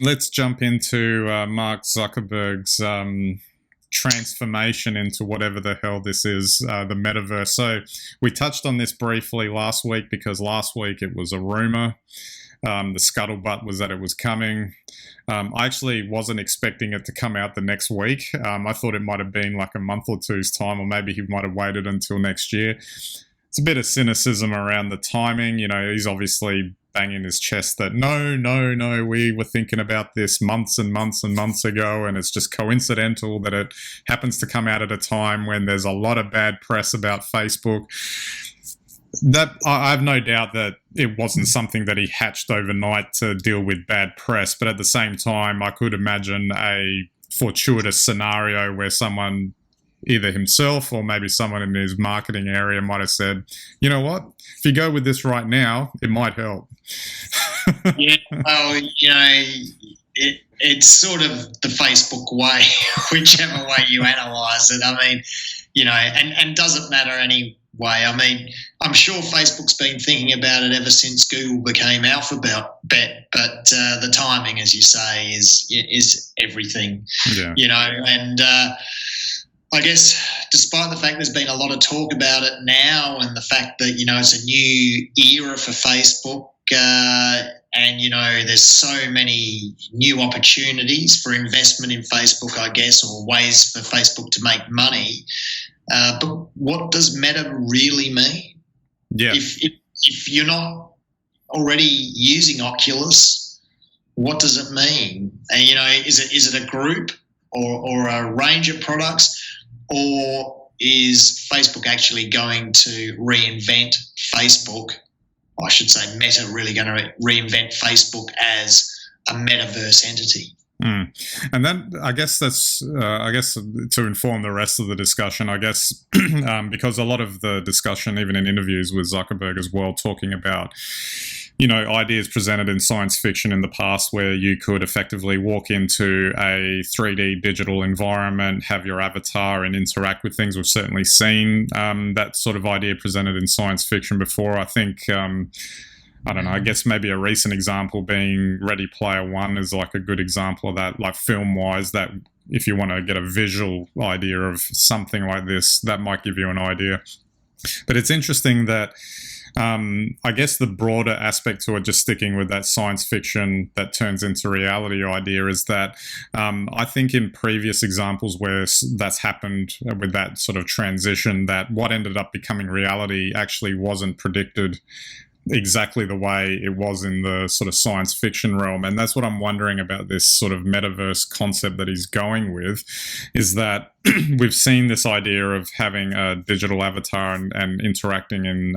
let's jump into Mark Zuckerberg's transformation into whatever the hell this is, the metaverse. So we touched on this briefly last week because last week it was a rumor. The scuttlebutt was that it was coming. I actually wasn't expecting it to come out the next week. I thought it might have been like a month or two's time, or maybe he might have waited until next year. It's a bit of cynicism around the timing. You know, he's obviously banging his chest that no, we were thinking about this months and months and months ago, and it's just coincidental that it happens to come out at a time when there's a lot of bad press about Facebook. That I have no doubt that it wasn't something that he hatched overnight to deal with bad press, but at the same time, I could imagine a fortuitous scenario where someone, either himself or maybe someone in his marketing area, might have said, you know what, if you go with this right now, it might help. Yeah, well, you know, it's sort of the Facebook way, whichever way you analyse it. I mean, you know, and doesn't matter anyway. I mean, I'm sure Facebook's been thinking about it ever since Google became Alphabet, but the timing, as you say, is everything. Yeah. You know, and I guess despite the fact there's been a lot of talk about it now, and the fact that, you know, it's a new era for Facebook, and, you know, there's so many new opportunities for investment in Facebook, I guess, or ways for Facebook to make money. But what does meta really mean? Yeah. If you're not already using Oculus, what does it mean? And, you know, is it a group or a range of products, or is Facebook actually going to reinvent Facebook? I should say Meta really going to reinvent Facebook as a metaverse entity. And then I guess that's, to inform the rest of the discussion, I guess, because a lot of the discussion, even in interviews with Zuckerberg as well, talking about, you know, ideas presented in science fiction in the past where you could effectively walk into a 3D digital environment, have your avatar and interact with things. We've certainly seen that sort of idea presented in science fiction before. I think, I don't know, I guess maybe a recent example being Ready Player One is like a good example of that, like film-wise, that if you want to get a visual idea of something like this, that might give you an idea. But it's interesting that I guess the broader aspect to it, just sticking with that science fiction that turns into reality idea, is that I think in previous examples where that's happened with that sort of transition, that what ended up becoming reality actually wasn't predicted exactly the way it was in the sort of science fiction realm. And that's what I'm wondering about this sort of metaverse concept that he's going with, is that we've seen this idea of having a digital avatar and interacting in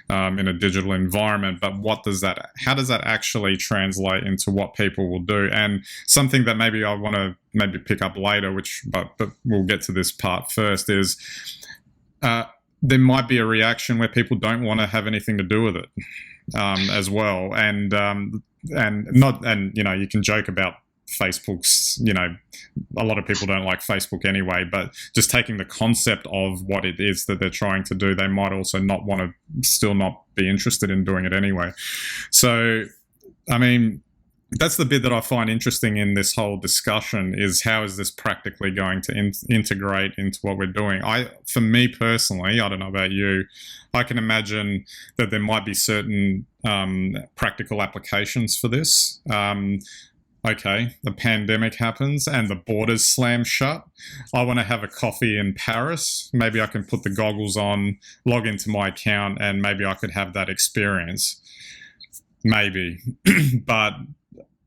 a digital environment, but how does that actually translate into what people will do? And something that maybe I want to maybe pick up later, but we'll get to this part first, is there might be a reaction where people don't want to have anything to do with it as well, and you know, you can joke about Facebook's, you know, a lot of people don't like Facebook anyway, but just taking the concept of what it is that they're trying to do, they might also not want to, still not be interested in doing it anyway. So, I mean, that's the bit that I find interesting in this whole discussion, is how is this practically going to integrate into what we're doing? For me personally, I don't know about you, I can imagine that there might be certain practical applications for this. Okay, the pandemic happens and the borders slam shut. I want to have a coffee in Paris. Maybe I can put the goggles on, log into my account, and maybe I could have that experience. Maybe. But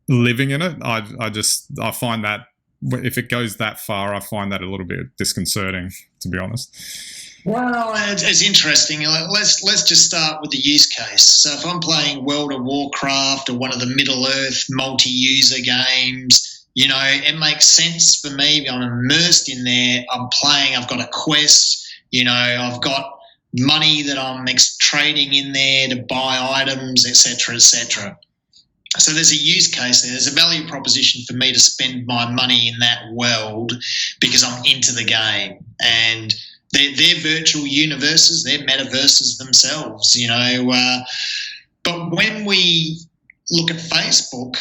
living in it, I find that if it goes that far, I find that a little bit disconcerting, to be honest. Well, it's interesting. Let's just start with the use case. So if I'm playing World of Warcraft or one of the Middle-earth multi-user games, you know, it makes sense for me. I'm immersed in there. I'm playing. I've got a quest. You know, I've got money that I'm trading in there to buy items, etc., etc. So there's a use case there. There's a value proposition for me to spend my money in that world because I'm into the game. And they're virtual universes, they're metaverses themselves, you know. But when we look at Facebook,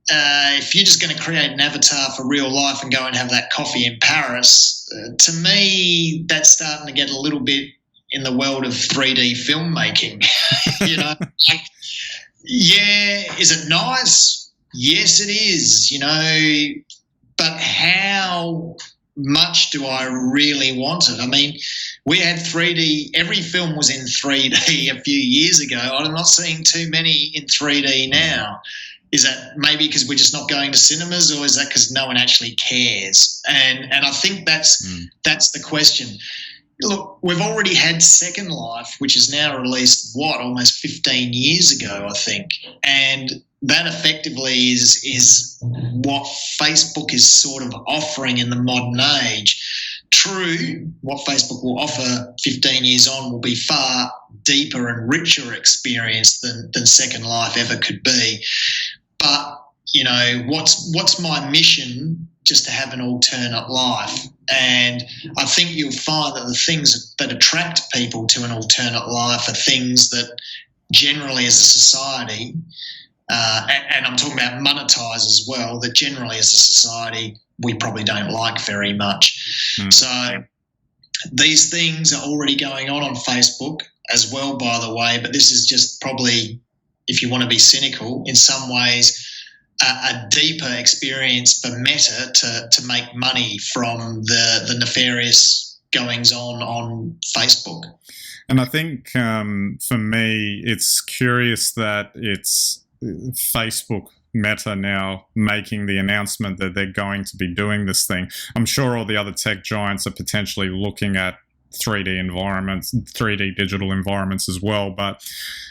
if you're just going to create an avatar for real life and go and have that coffee in Paris, to me, that's starting to get a little bit in the world of 3D filmmaking. You know, like, yeah, is it nice? Yes, it is, you know, but how much do I really want it? I mean, we had 3D, every film was in 3D a few years ago. I'm not seeing too many in 3D now. Is that maybe because we're just not going to cinemas, or is that because no one actually cares? And I think that's the question. Look, we've already had Second Life, which is now released, almost 15 years ago, I think. And that effectively is what Facebook is sort of offering in the modern age. True, what Facebook will offer 15 years on will be far deeper and richer experience than Second Life ever could be. But, you know, what's my mission? Just to have an alternate life. And I think you'll find that the things that attract people to an alternate life are things that generally as a society, and I'm talking about monetize as well, that generally as a society we probably don't like very much. So these things are already going on Facebook as well, by the way, but this is just probably, if you want to be cynical, in some ways a deeper experience for Meta to make money from the nefarious goings on Facebook. And I think for me, it's curious that it's Facebook Meta now making the announcement that they're going to be doing this thing. I'm sure all the other tech giants are potentially looking at 3D environments, 3D digital environments as well. But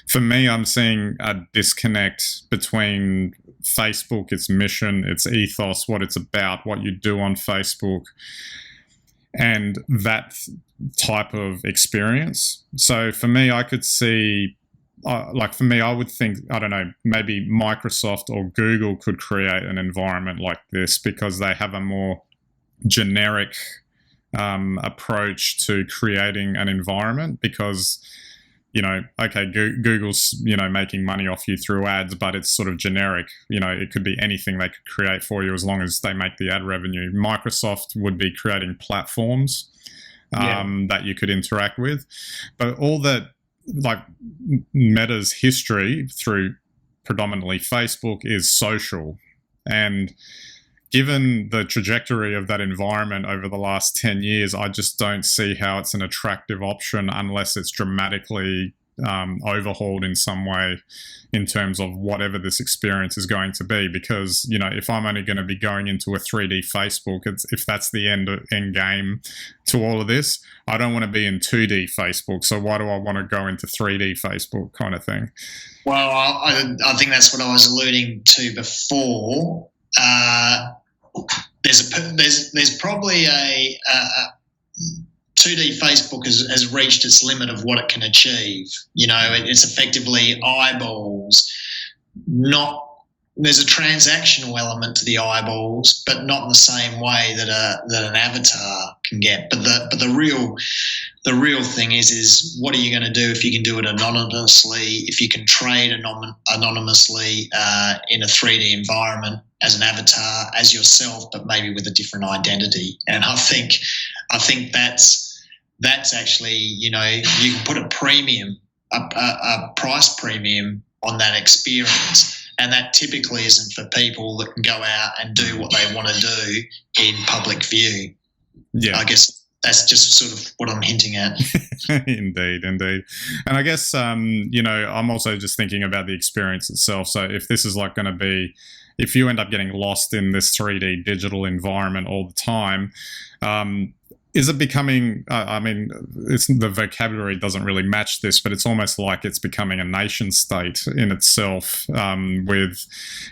for me, I'm seeing a disconnect between Facebook, its mission, its ethos, what it's about, what you do on Facebook, and that type of experience. So for me, I could see, I would think, I don't know, maybe Microsoft or Google could create an environment like this because they have a more generic approach to creating an environment because, you know, okay, Google's, you know, making money off you through ads, but it's sort of generic. You know, it could be anything they could create for you as long as they make the ad revenue. Microsoft would be creating platforms that you could interact with. But all that, like Meta's history through predominantly Facebook is social. And given the trajectory of that environment over the last 10 years, I just don't see how it's an attractive option unless it's dramatically overhauled in some way in terms of whatever this experience is going to be. Because, you know, if I'm only going to be going into a 3D Facebook, if that's the end game to all of this, I don't want to be in 2D Facebook. So why do I want to go into 3D Facebook kind of thing? Well, I think that's what I was alluding to before. There's probably a 2D Facebook has reached its limit of what it can achieve. You know, it's effectively eyeballs. There's a transactional element to the eyeballs, but not in the same way that an avatar can get. But the real thing is what are you going to do if you can do it anonymously? If you can trade anonymously in a 3D environment as an avatar, as yourself, but maybe with a different identity. And I think that's actually, you know, you can put a premium, a price premium on that experience. And that typically isn't for people that can go out and do what they want to do in public view. Yeah, I guess that's just sort of what I'm hinting at. Indeed. And I guess, you know, I'm also just thinking about the experience itself. So if this is like going to be, if you end up getting lost in this 3D digital environment all the time, is it becoming, I mean, the vocabulary doesn't really match this, but it's almost like it's becoming a nation state in itself with,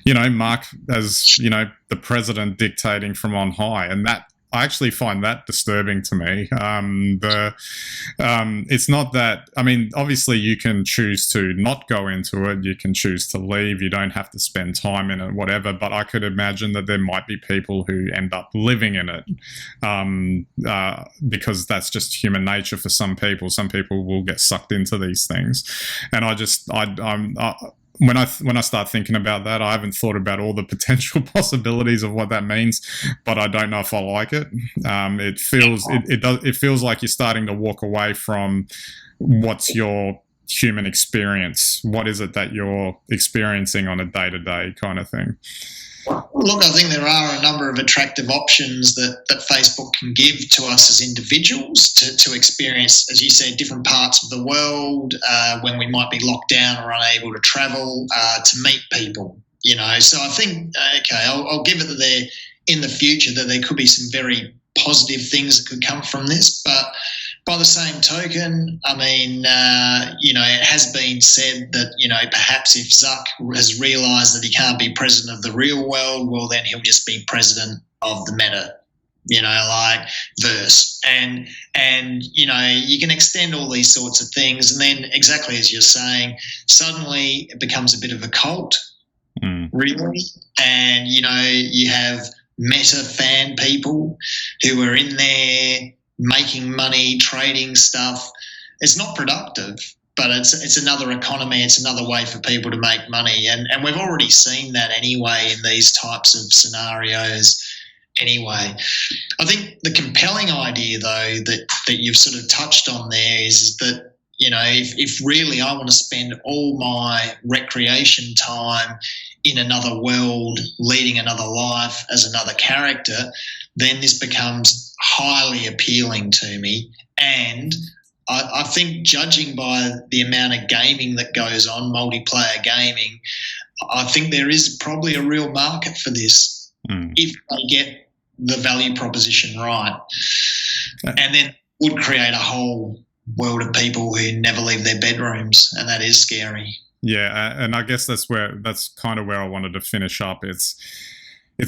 you know, Mark as, you know, the president dictating from on high. And that, I actually find that disturbing to me. It's not that, I mean, obviously you can choose to not go into it. You can choose to leave. You don't have to spend time in it, whatever. But I could imagine that there might be people who end up living in it because that's just human nature for some people. Some people will get sucked into these things. And when I start thinking about that, I haven't thought about all the potential possibilities of what that means, but I don't know if I like it. It feels like you're starting to walk away from what's your human experience. What is it that you're experiencing on a day-to-day kind of thing? Look, I think there are a number of attractive options that Facebook can give to us as individuals to experience, as you said, different parts of the world when we might be locked down or unable to travel, to meet people, So I think, okay, I'll give it that there in the future that there could be some very positive things that could come from this, but by the same token, I mean, it has been said that, perhaps if Zuck has realised that he can't be president of the real world, well, then he'll just be president of the meta, verse. And you can extend all these sorts of things. And then exactly as you're saying, suddenly it becomes a bit of a cult, really. And, you have meta fan people who are in there making money, trading stuff. It's not productive, but it's another economy. It's another way for people to make money. And we've already seen that anyway in these types of scenarios anyway. I think the compelling idea, though, that you've sort of touched on there is that, if really I want to spend all my recreation time in another world, leading another life as another character, then this becomes highly appealing to me. And I think, judging by the amount of gaming that goes on, multiplayer gaming, I think there is probably a real market for this if they get the value proposition right. And then would create a whole world of people who never leave their bedrooms, and that is scary. Yeah, and I guess that's kind of where I wanted to finish up. It's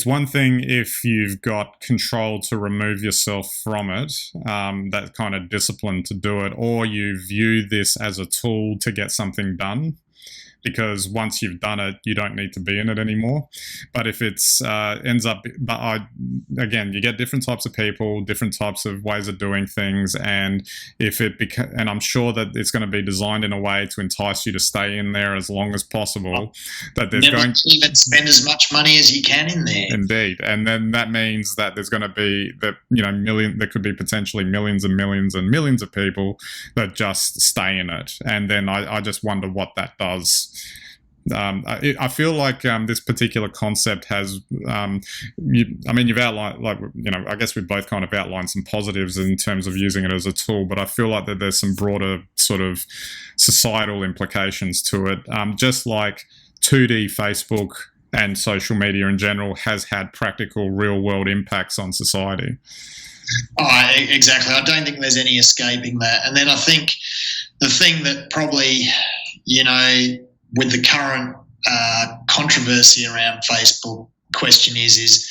one thing if you've got control to remove yourself from it, that kind of discipline to do it, or you view this as a tool to get something done, because once you've done it, you don't need to be in it anymore. But if it's again, you get different types of people, different types of ways of doing things, and and I'm sure that it's going to be designed in a way to entice you to stay in there as long as possible. That there's never even spend as much money as you can in there. Indeed, and then that means that there's going to be there could be potentially millions and millions and millions of people that just stay in it, and then I just wonder what that does. I feel like this particular concept has, you've outlined, I guess we've both kind of outlined some positives in terms of using it as a tool, but I feel like that there's some broader sort of societal implications to it. Just like 2D Facebook and social media in general has had practical real world impacts on society. Oh, exactly. I don't think there's any escaping that. And then I think the thing that probably, with the current controversy around Facebook, question is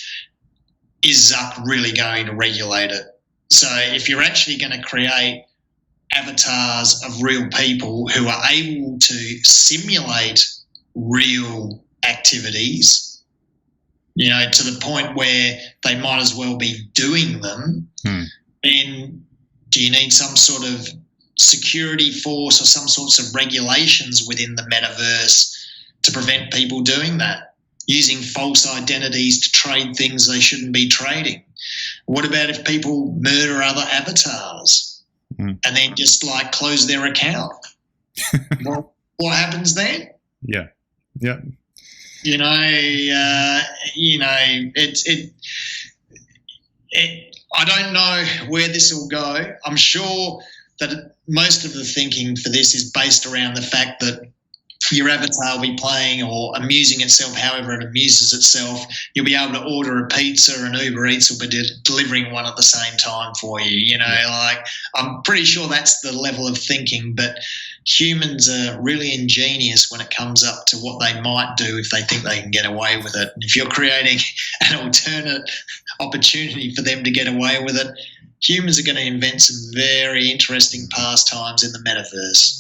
Zuck really going to regulate it? So if you're actually going to create avatars of real people who are able to simulate real activities, to the point where they might as well be doing them, then do you need some sort of security force or some sorts of regulations within the metaverse to prevent people doing that, using false identities to trade things they shouldn't be trading? What about if people murder other avatars and then just close their account? What happens then? Yeah. I don't know where this will go. I'm sure that most of the thinking for this is based around the fact that your avatar will be playing or amusing itself however it amuses itself. You'll be able to order a pizza and Uber Eats will be delivering one at the same time for you. I'm pretty sure that's the level of thinking, but humans are really ingenious when it comes up to what they might do if they think they can get away with it. And if you're creating an alternate opportunity for them to get away with it, humans are going to invent some very interesting pastimes in the metaverse.